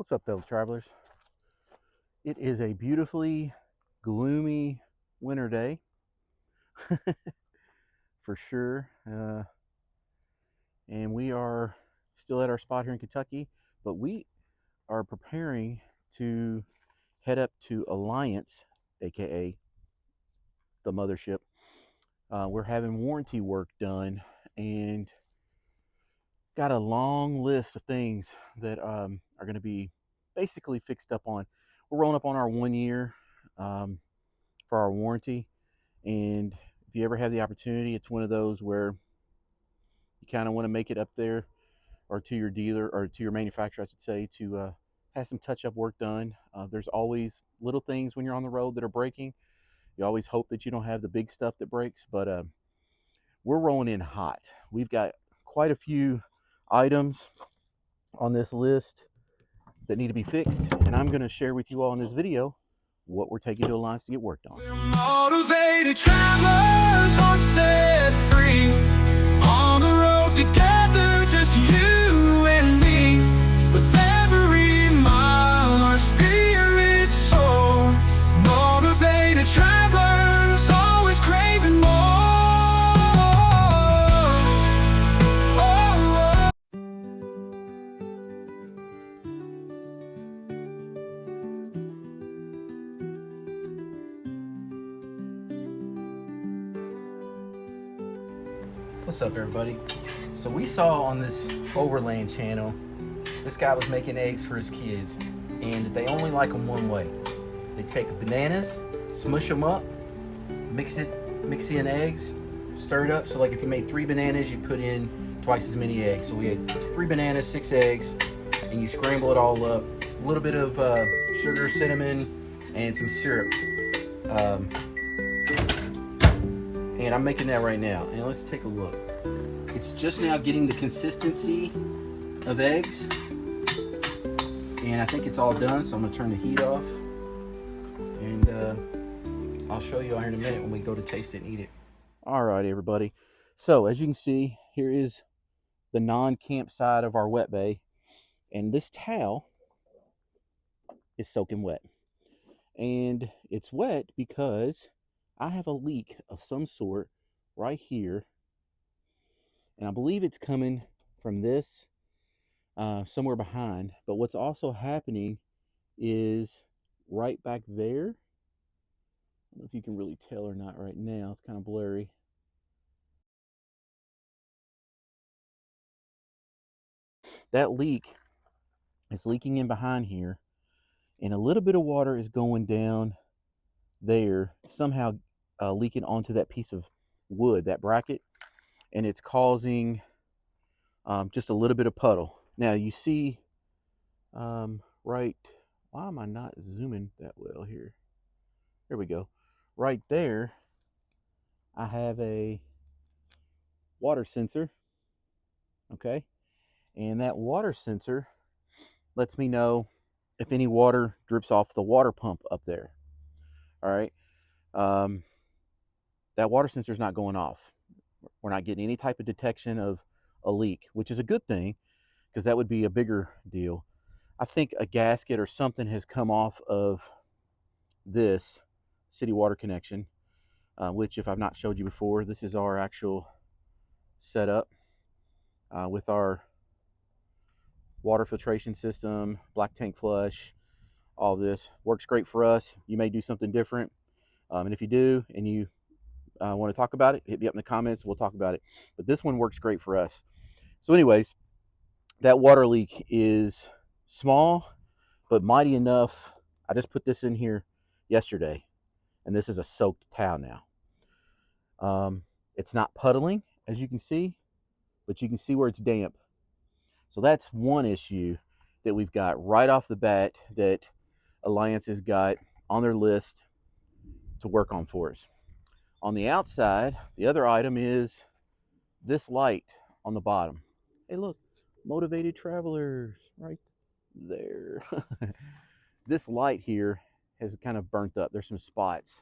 What's up, fellow travelers? It is a beautifully gloomy winter day for sure. And we are still at our spot here in Kentucky, but we are preparing to head up to Alliance, aka the mothership. We're having warranty work done and got a long list of things that are going to be basically fixed up on. We're rolling up on our 1 year for our warranty. And if you ever have the opportunity, it's one of those where you kind of want to make it up there or to your dealer or to your manufacturer, I should say, to have some touch-up work done. There's always little things when you're on the road that are breaking. You always hope that you don't have the big stuff that breaks, but we're rolling in hot. We've got quite a few items on this list that need to be fixed, and I'm going to share with you all in this video what we're taking to Alliance to get worked on. We're motivated travelers, hearts set free, on the road together, just you and me. With every mile our spirits soar. Motivated travelers, always craving more. What's up, everybody? So we saw on this overland channel, this guy was making eggs for his kids, and they only like them one way. They take bananas, smush them up, mix in eggs, stir it up. So like if you made 3 bananas, you put in twice as many eggs. So we had 3 bananas, 6 eggs, and you scramble it all up. A little bit of sugar, cinnamon, and some syrup. And I'm making that right now. And let's take a look. It's just now getting the consistency of eggs. And I think it's all done, so I'm gonna turn the heat off. And I'll show you all here in a minute when we go to taste it and eat it. All right, everybody. So as you can see, here is the non-camp side of our wet bay. And this towel is soaking wet. And it's wet because I have a leak of some sort right here, and I believe it's coming from this somewhere behind. But what's also happening is right back there. I don't know if you can really tell or not right now. It's kind of blurry. That leak is leaking in behind here, and a little bit of water is going down there, somehow leaking onto that piece of wood, that bracket, and it's causing just a little bit of puddle. Now you see right, why am I not zooming that well here? There we go. Right there, I have a water sensor, okay? And that water sensor lets me know if any water drips off the water pump up there. All right. That water sensor is not going off. We're not getting any type of detection of a leak, which is a good thing because that would be a bigger deal. I think a gasket or something has come off of this city water connection, which if I've not showed you before, this is our actual setup with our water filtration system, black tank flush. All this works great for us. You may do something different. And if you do and you want to talk about it, hit me up in the comments. We'll talk about it. But this one works great for us. So anyways, that water leak is small, but mighty enough. I just put this in here yesterday, and this is a soaked towel now. It's not puddling, as you can see, but you can see where it's damp. So that's one issue that we've got right off the bat that Alliance has got on their list to work on for us. On the outside, the other item is this light on the bottom. Hey, look, motivated travelers right there. This light here has kind of burnt up. There's some spots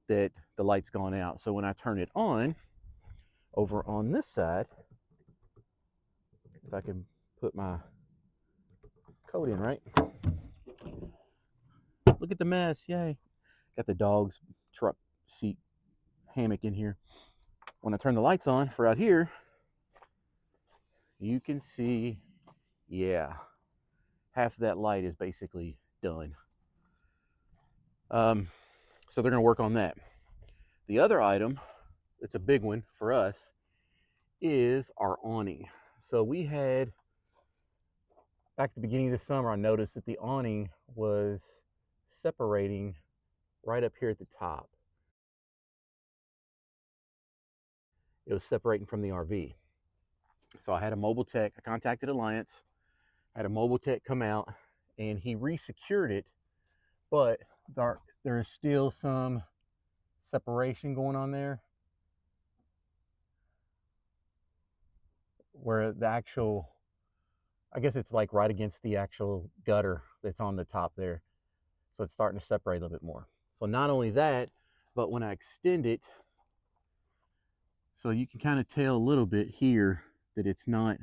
that the light's gone out. So when I turn it on, over on this side, if I can put my coat in, right? Look at the mess. Yay. Got the dog's truck seat hammock in here. When I turn the lights on for out here, you can see, yeah, half of that light is basically done. So they're going to work on that. The other item, it's a big one for us, is our awning. So we had, back at the beginning of the summer, I noticed that the awning was separating right up here at the top. It was separating from the RV. So I had a mobile tech, I contacted Alliance, had a mobile tech come out, and he re-secured it, but there is still some separation going on there where the actual, I guess it's like right against the actual gutter that's on the top there. So it's starting to separate a little bit more. So not only that, but when I extend it, so you can kind of tell a little bit here that it's not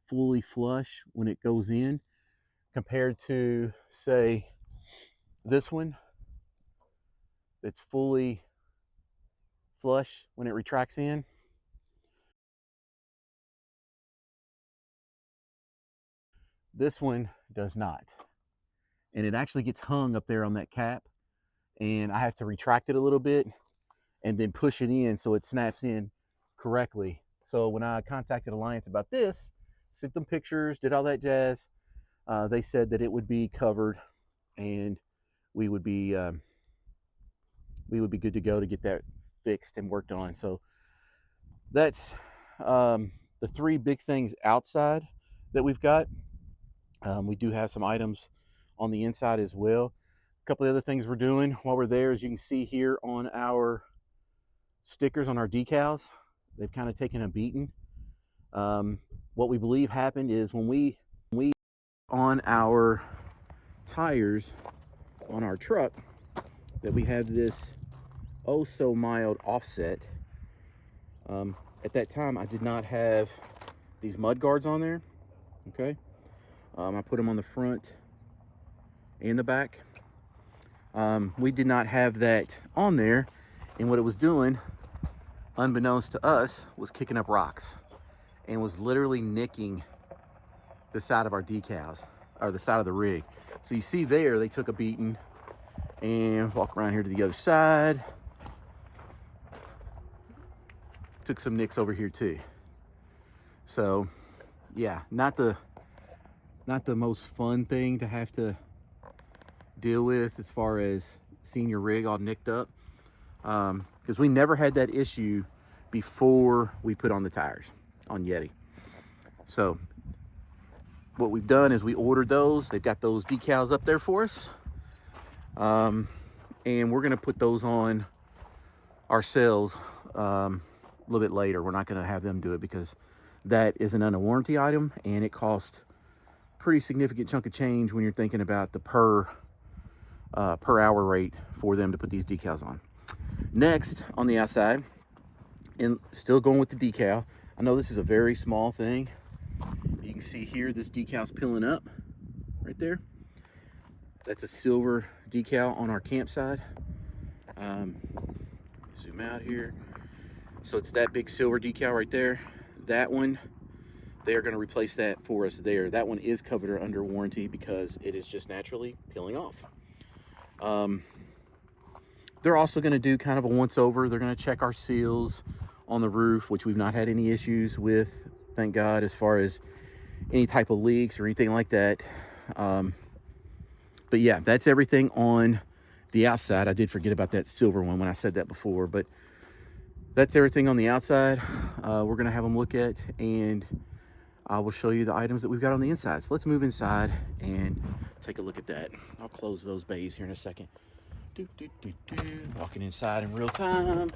fully flush when it goes in compared to, say, this one that's fully flush when it retracts in. This one does not. And it actually gets hung up there on that cap, and I have to retract it a little bit and then push it in so it snaps in correctly. So when I contacted Alliance about this, sent them pictures, did all that jazz, they said that it would be covered and we would be good to go to get that fixed and worked on. So that's the three big things outside that we've got. We do have some items on the inside as well. A couple of other things we're doing while we're there, as you can see here on our stickers on our decals, they've kind of taken a beating. What we believe happened is when we on our tires on our truck, that we have this oh so mild offset. At that time I did not have these mud guards on there. Okay, I put them on the front and the back. We did not have that on there, and what it was doing, unbeknownst to us, was kicking up rocks and was literally nicking the side of our decals, or the side of the rig. So you see there, they took a beating. And walk around here to the other side. Took some nicks over here too. So yeah, not the most fun thing to have to deal with as far as seeing your rig all nicked up, because we never had that issue before we put on the tires on Yeti. So what we've done is we ordered those. They've got those decals up there for us, and we're gonna put those on ourselves a little bit later. We're not gonna have them do it because that isn't under warranty item, and it costs pretty significant chunk of change when you're thinking about the per hour rate for them to put these decals on. Next, on the outside, and still going with the decal, I know this is a very small thing. You can see here this decal's peeling up right there. That's a silver decal on our campsite. Zoom out here. So it's that big silver decal right there. That one, they are going to replace that for us there. That one is covered under warranty because it is just naturally peeling off. They're also going to do kind of a once over. They're going to check our seals on the roof, which we've not had any issues with, thank God, as far as any type of leaks or anything like that. But yeah, that's everything on the outside. I did forget about that silver one when I said that before, but that's everything on the outside. We're going to have them look at, and I will show you the items that we've got on the inside. So let's move inside and take a look at that. I'll close those bays here in a second. Walking inside in real time.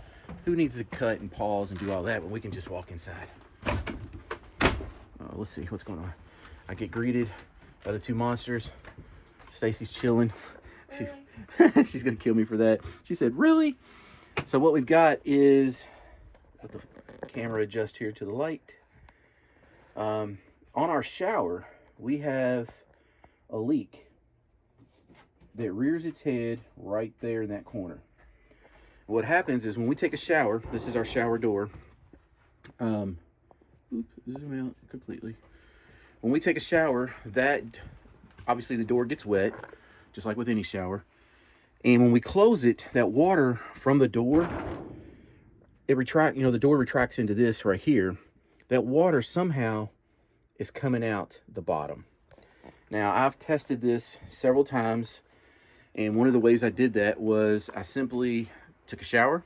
Who needs to cut and pause and do all that when we can just walk inside? Let's see what's going on. I get greeted by the two monsters. Stacy's chilling. She's gonna kill me for that. She said, "Really?" So what we've got is, let the camera adjust here to the light. On our shower, we have a leak that rears its head right there in that corner. What happens is when we take a shower, this is our shower door. Zoom out completely. When we take a shower, that obviously the door gets wet, just like with any shower. And when we close it, that water from the door, it retract, the door retracts into this right here. That water somehow is coming out the bottom. Now, I've tested this several times, and one of the ways I did that was I simply took a shower,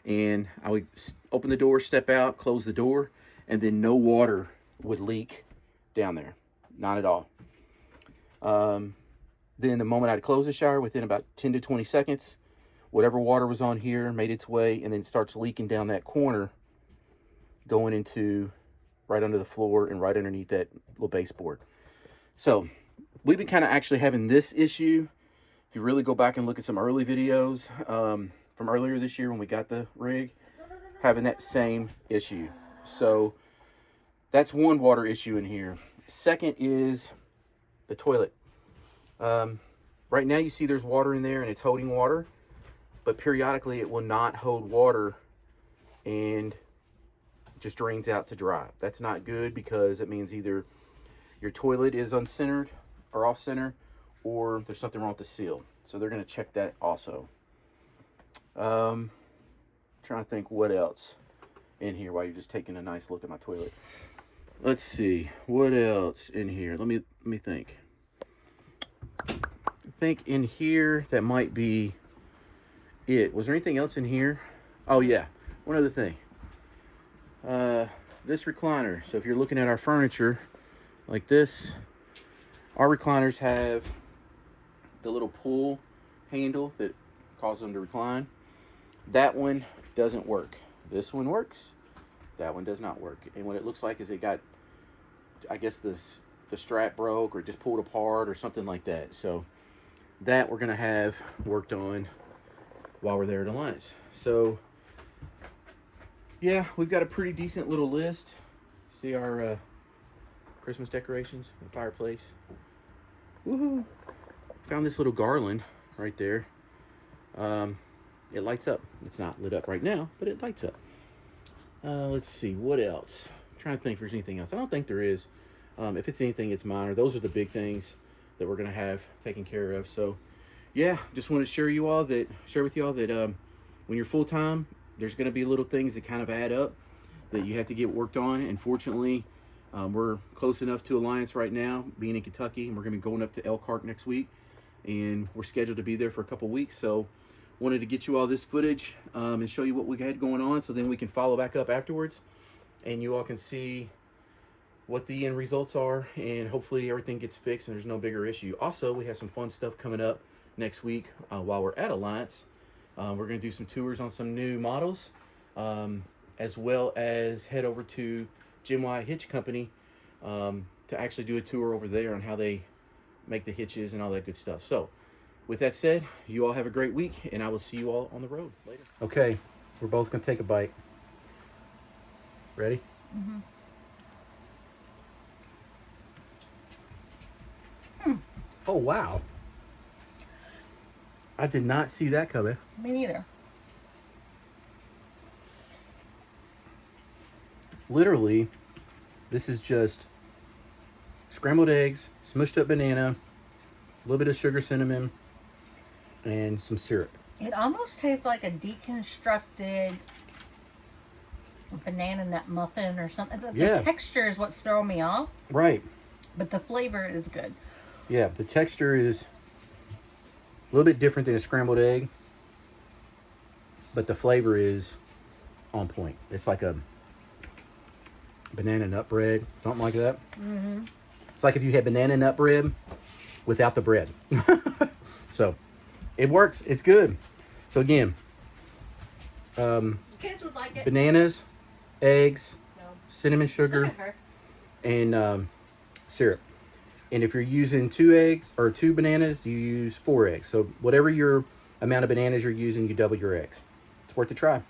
and I would open the door, step out, close the door, and then no water would leak down there. Not at all. Then the moment I'd close the shower, within about 10 to 20 seconds, whatever water was on here made its way and then starts leaking down that corner, going into right under the floor and right underneath that little baseboard. So we've been kind of actually having this issue. If you really go back and look at some early videos from earlier this year when we got the rig, having that same issue. So that's one water issue in here. Second is the toilet. Right now you see there's water in there and it's holding water, but periodically it will not hold water and just drains out to dry. That's not good, because it means either your toilet is uncentered or off center, or there's something wrong with the seal. So they're going to check that also. Trying to think what else in here while you're just taking a nice look at my toilet. Let's see what else in here. Let me think. I think in here that might be it. Was there anything else in here? Oh yeah, one other thing. This recliner. So if you're looking at our furniture like this, our recliners have the little pull handle that causes them to recline. That one doesn't work. This one works. That one does not work. And what it looks like is it got, I guess the strap broke or just pulled apart or something like that. So that we're gonna have worked on while we're there at Alliance. So yeah, we've got a pretty decent little list. See our Christmas decorations, the fireplace. Woohoo! Found this little garland right there. It lights up. It's not lit up right now, but it lights up. Let's see, what else? I'm trying to think if there's anything else. I don't think there is. If it's anything, it's minor. Those are the big things that we're gonna have taken care of. So yeah, just want to share with you all that when you're full-time, there's going to be little things that kind of add up that you have to get worked on. And fortunately, we're close enough to Alliance right now, being in Kentucky, and we're going to be going up to Elkhart next week, and we're scheduled to be there for a couple weeks. So wanted to get you all this footage and show you what we had going on, so then we can follow back up afterwards and you all can see what the end results are, and hopefully everything gets fixed and there's no bigger issue. Also, we have some fun stuff coming up next week while we're at Alliance. We're going to do some tours on some new models, as well as head over to Jim White Hitch Company to actually do a tour over there on how they make the hitches and all that good stuff. So with that said, you all have a great week, and I will see you all on the road later. Okay, we're both going to take a bite. Ready? Mm-hmm. Oh, wow. I did not see that coming. Me neither. Literally, this is just scrambled eggs, smushed up banana, a little bit of sugar, cinnamon, and some syrup. It almost tastes like a deconstructed banana nut muffin or something. The texture is what's throwing me off. Right. But the flavor is good. Yeah, the texture is a little bit different than a scrambled egg, but the flavor is on point. It's like a banana nut bread, something like that. Mm-hmm. It's like if you had banana nut bread without the bread. So it works. It's good. So again, Kids would like it. bananas, eggs, No. cinnamon Look sugar, at her. and syrup. And if you're using 2 eggs or 2 bananas, you use 4 eggs. So whatever your amount of bananas you're using, you double your eggs. It's worth a try.